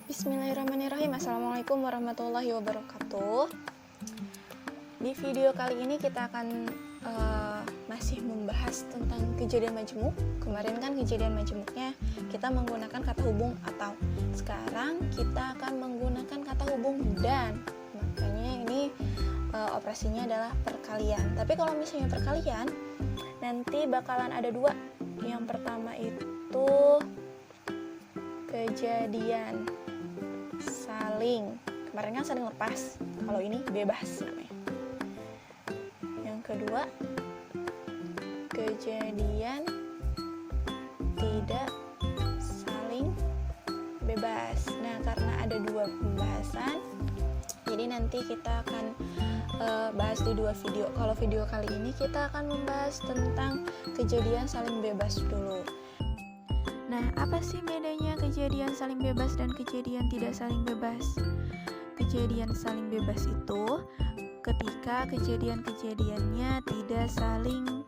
Bismillahirrahmanirrahim. Assalamualaikum warahmatullahi wabarakatuh. Di video kali ini kita akan masih membahas tentang kejadian majemuk. Kemarin kan kejadian majemuknya kita menggunakan kata hubung atau. Sekarang kita akan menggunakan kata hubung dan. Makanya ini operasinya adalah perkalian. Tapi kalau misalnya perkalian, nanti bakalan ada dua. Yang pertama itu kejadian saling, kemarin kan saling lepas, kalau ini bebas namanya. Yang kedua kejadian tidak saling bebas. Nah, karena ada dua pembahasan, jadi nanti kita akan bahas di dua video. Kalau video kali ini kita akan membahas tentang kejadian saling bebas dulu. Nah, apa sih bedanya kejadian saling bebas dan kejadian tidak saling bebas? Kejadian saling bebas itu ketika kejadian-kejadiannya tidak saling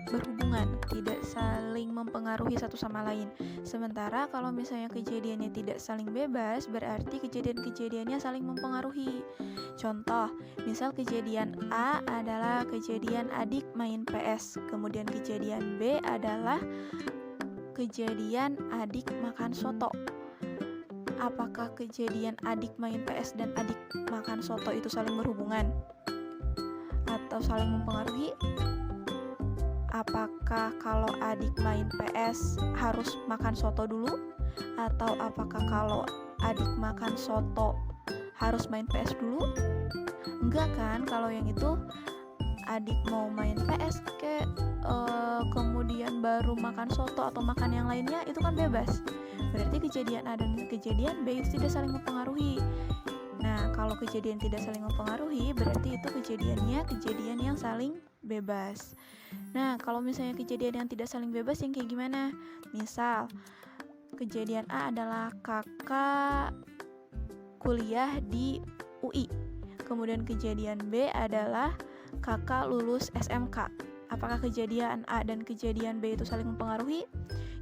berhubungan, tidak saling mempengaruhi satu sama lain. Sementara kalau misalnya kejadiannya tidak saling bebas, berarti kejadian-kejadiannya saling mempengaruhi. Contoh, misal kejadian A adalah kejadian adik main PS, kemudian kejadian B adalah kejadian adik makan soto. Apakah kejadian adik main PS dan adik makan soto itu saling berhubungan atau saling mempengaruhi? Apakah kalau adik main PS harus makan soto dulu? Atau apakah kalau adik makan soto harus main PS dulu? Enggak kan, kalau yang itu adik mau main PS kemudian baru makan soto atau makan yang lainnya, itu kan bebas. Berarti kejadian A dan kejadian B itu tidak saling mempengaruhi. Nah, kalau kejadian tidak saling mempengaruhi, berarti itu kejadiannya kejadian yang saling bebas. Nah, kalau misalnya kejadian yang tidak saling bebas yang kayak gimana? Misal, kejadian A adalah kakak kuliah di UI. Kemudian kejadian B adalah kakak lulus SMK. Apakah kejadian A dan kejadian B itu saling mempengaruhi?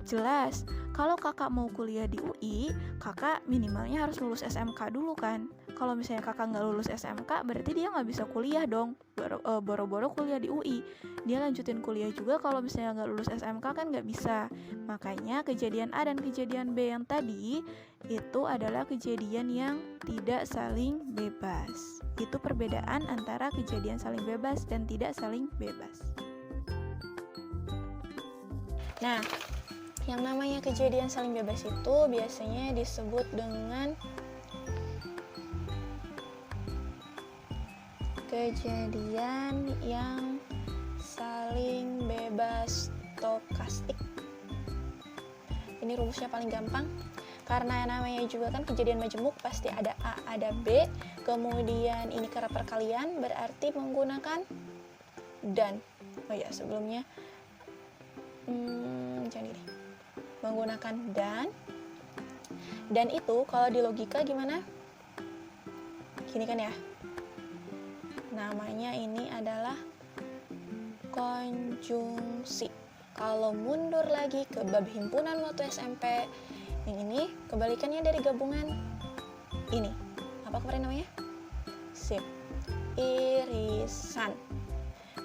Jelas, kalau kakak mau kuliah di UI, kakak minimalnya harus lulus SMK dulu kan. Kalau misalnya kakak nggak lulus SMK, berarti dia nggak bisa kuliah dong. Boro-boro kuliah di UI. Dia lanjutin kuliah juga, kalau misalnya nggak lulus SMK kan nggak bisa. Makanya kejadian A dan kejadian B yang tadi, itu adalah kejadian yang tidak saling bebas. Itu perbedaan antara kejadian saling bebas dan tidak saling bebas. Nah, yang namanya kejadian saling bebas itu biasanya disebut dengan kejadian yang saling bebas stokastik. Ini rumusnya paling gampang, karena namanya juga kan kejadian majemuk, pasti ada A, ada B, kemudian ini karena perkalian berarti menggunakan dan. Oh ya, sebelumnya jangan ini. Menggunakan dan itu kalau di logika gimana? Gini kan ya, namanya ini adalah konjungsi. Kalau mundur lagi ke bab himpunan waktu SMP, yang ini kebalikannya dari gabungan ini. Apa kemarin namanya? Sip, irisan.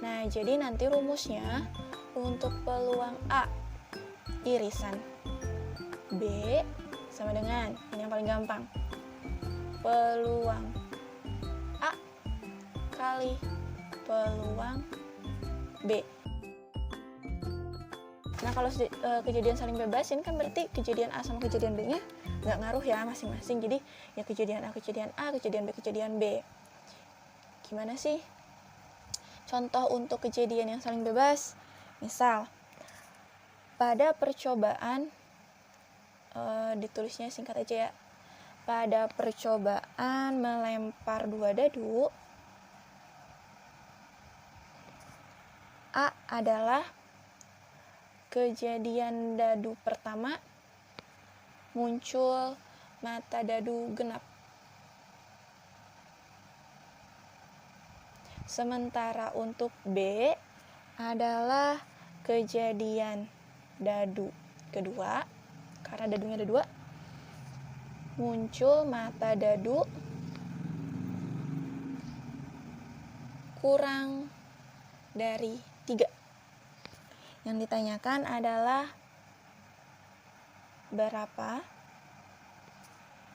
Nah, jadi nanti rumusnya untuk peluang A irisan B sama dengan ini yang paling gampang, peluang A kali peluang B. Nah, kalau kejadian saling bebas ini kan berarti kejadian A sama kejadian B nya nggak ngaruh ya masing-masing. Jadi ya kejadian A, kejadian B, kejadian B. Gimana sih contoh untuk kejadian yang saling bebas? Misal pada percobaan, ditulisnya singkat aja ya. Pada percobaan melempar 2 dadu, A adalah kejadian dadu pertama muncul mata dadu genap. Sementara untuk B adalah kejadian dadu kedua, karena dadunya ada 2, muncul mata dadu kurang dari 3. Yang ditanyakan adalah berapa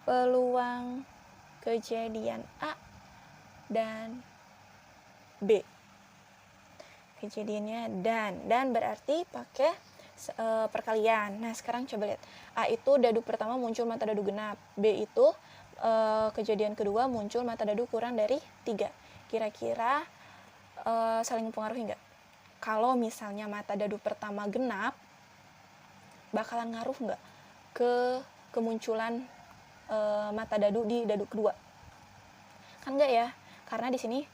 peluang kejadian A dan B. Kejadiannya dan berarti pakai perkalian. Nah, sekarang coba lihat. A itu dadu pertama muncul mata dadu genap. B itu kejadian kedua muncul mata dadu kurang dari 3. Kira-kira saling mempengaruhi nggak? Kalau misalnya mata dadu pertama genap, bakalan ngaruh nggak ke kemunculan mata dadu di dadu kedua? Kan nggak ya? Karena di sini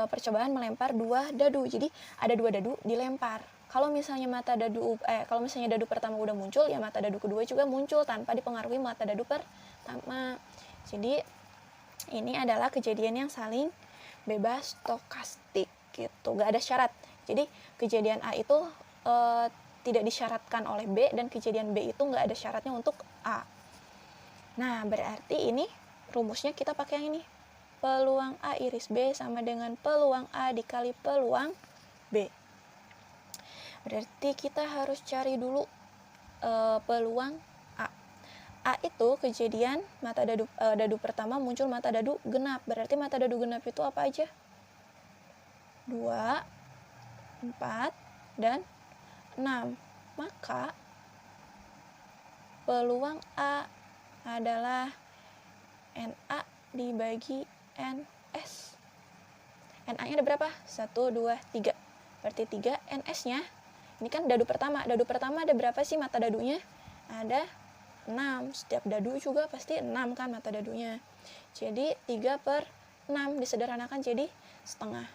percobaan melempar 2 dadu. Jadi ada 2 dadu dilempar. Kalau misalnya dadu pertama udah muncul, ya mata dadu kedua juga muncul tanpa dipengaruhi mata dadu pertama. Jadi ini adalah kejadian yang saling bebas stokastik gitu, gak ada syarat. Jadi kejadian A itu tidak disyaratkan oleh B, dan kejadian B itu gak ada syaratnya untuk A. Nah, berarti ini rumusnya kita pakai yang ini. Peluang A iris B sama dengan peluang A dikali peluang B. Berarti kita harus cari dulu peluang A. A itu kejadian mata dadu pertama muncul mata dadu genap. Berarti mata dadu genap itu apa aja? 2, 4, dan 6. Maka peluang A adalah NA dibagi NS. NA-nya ada berapa? 1, 2, 3. Berarti 3 NS-nya. Ini kan dadu pertama. Dadu pertama ada berapa sih mata dadunya? Ada 6. Setiap dadu juga pasti 6 kan mata dadunya. Jadi 3/6 disederhanakan jadi setengah.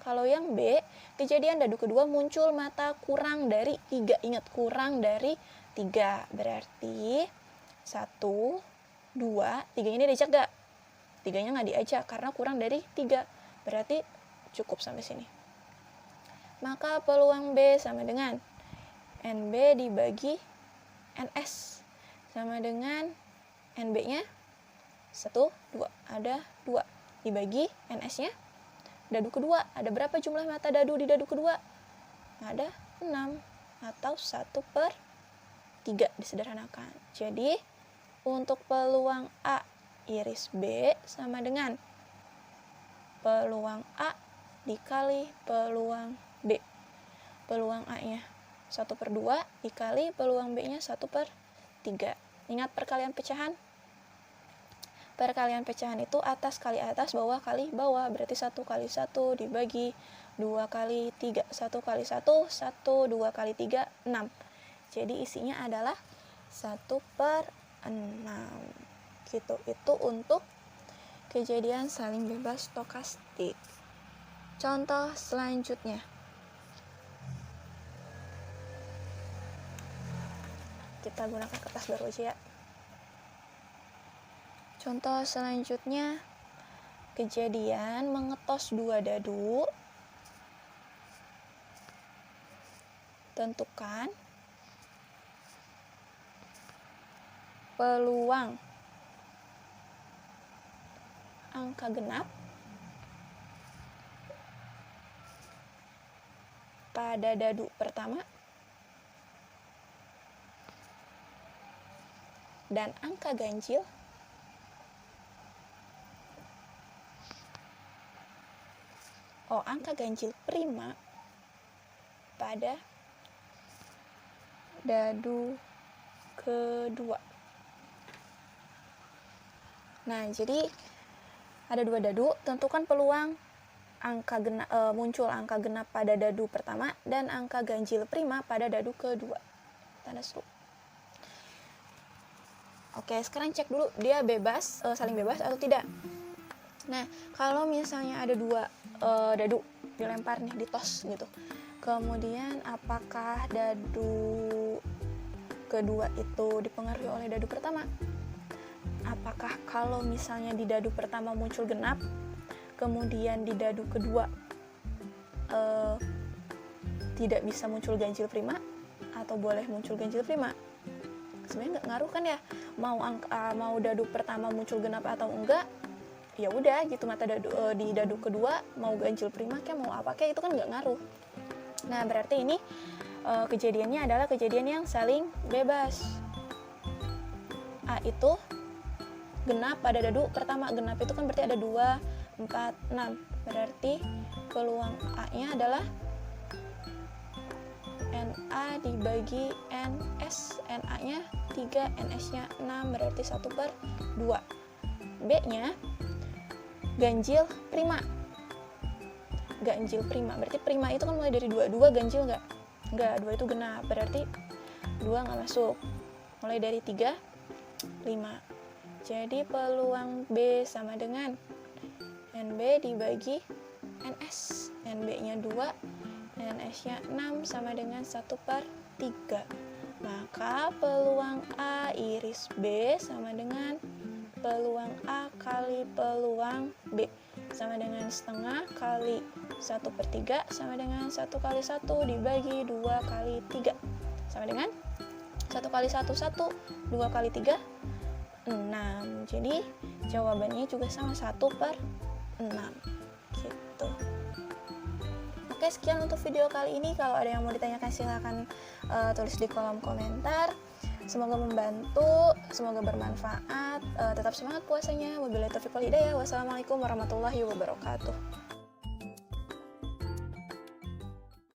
Kalau yang B, kejadian dadu kedua muncul mata kurang dari 3. Ingat, kurang dari 3. Berarti 1, 2, 3-nya diajak gak? 3-nya gak diajak karena kurang dari 3. Berarti cukup sampai sini. Maka peluang B sama dengan NB dibagi NS sama dengan NB-nya 1, 2. Ada 2 dibagi NS-nya dadu kedua. Ada berapa jumlah mata dadu di dadu kedua? Ada 6 atau 1/3 disederhanakan. Jadi untuk peluang A iris B sama dengan peluang A dikali peluang B. Peluang A-nya 1/2 dikali peluang B-nya 1/3. Ingat perkalian pecahan? Perkalian pecahan itu atas kali atas, bawah kali bawah. Berarti 1 kali 1 dibagi 2 kali 3. 1 kali 1, 1, 2 kali 3, 6. Jadi isinya adalah 1/6. Gitu. Itu untuk kejadian saling bebas stokastik. Contoh selanjutnya. Kita gunakan kertas baru aja ya. Contoh selanjutnya, kejadian mengetos 2 dadu. Tentukan peluang angka genap pada dadu pertama dan angka ganjil angka ganjil prima pada dadu kedua. Nah, jadi ada 2 dadu, tentukan peluang muncul angka genap pada dadu pertama dan angka ganjil prima pada dadu kedua. Tanda seru. Oke, sekarang cek dulu dia saling bebas atau tidak. Nah, kalau misalnya ada 2 dadu dilempar nih, ditos gitu. Kemudian apakah dadu kedua itu dipengaruhi oleh dadu pertama? Apakah kalau misalnya di dadu pertama muncul genap, kemudian di dadu kedua tidak bisa muncul ganjil prima, atau boleh muncul ganjil prima? sebenarnya nggak ngaruh kan ya, mau dadu pertama muncul genap atau enggak, ya udah gitu, mata di dadu kedua mau ganjil prima kayak mau apa kayak itu kan nggak ngaruh. Nah berarti ini kejadiannya adalah kejadian yang saling bebas. A itu genap pada dadu pertama. Genap itu kan berarti ada 2, 4, 6. Berarti peluang A-nya adalah NA dibagi NS. NA-nya 3, NS-nya 6, berarti 1/2. B-nya ganjil prima. Ganjil prima, berarti prima itu kan mulai dari 2. 2 ganjil nggak? Nggak, 2 itu genap, berarti 2 nggak masuk. Mulai dari 3, 5. Jadi peluang B sama dengan NB dibagi NS. NB-nya 2, NS-nya 6 sama dengan 1/3. Maka peluang A iris B sama dengan peluang A kali peluang B, sama dengan setengah kali 1/3 sama dengan 1 kali 1 dibagi 2 kali 3 sama dengan 1 kali 1, 1, 2 kali 3, 6. Jadi jawabannya juga sama 1/6 gitu. Oke, sekian untuk video kali ini. Kalau ada yang mau ditanyakan silahkan tulis di kolom komentar. Semoga membantu, semoga bermanfaat. Tetap semangat puasanya. Wabillahi taufiq wal hidayah. Wassalamualaikum warahmatullahi wabarakatuh.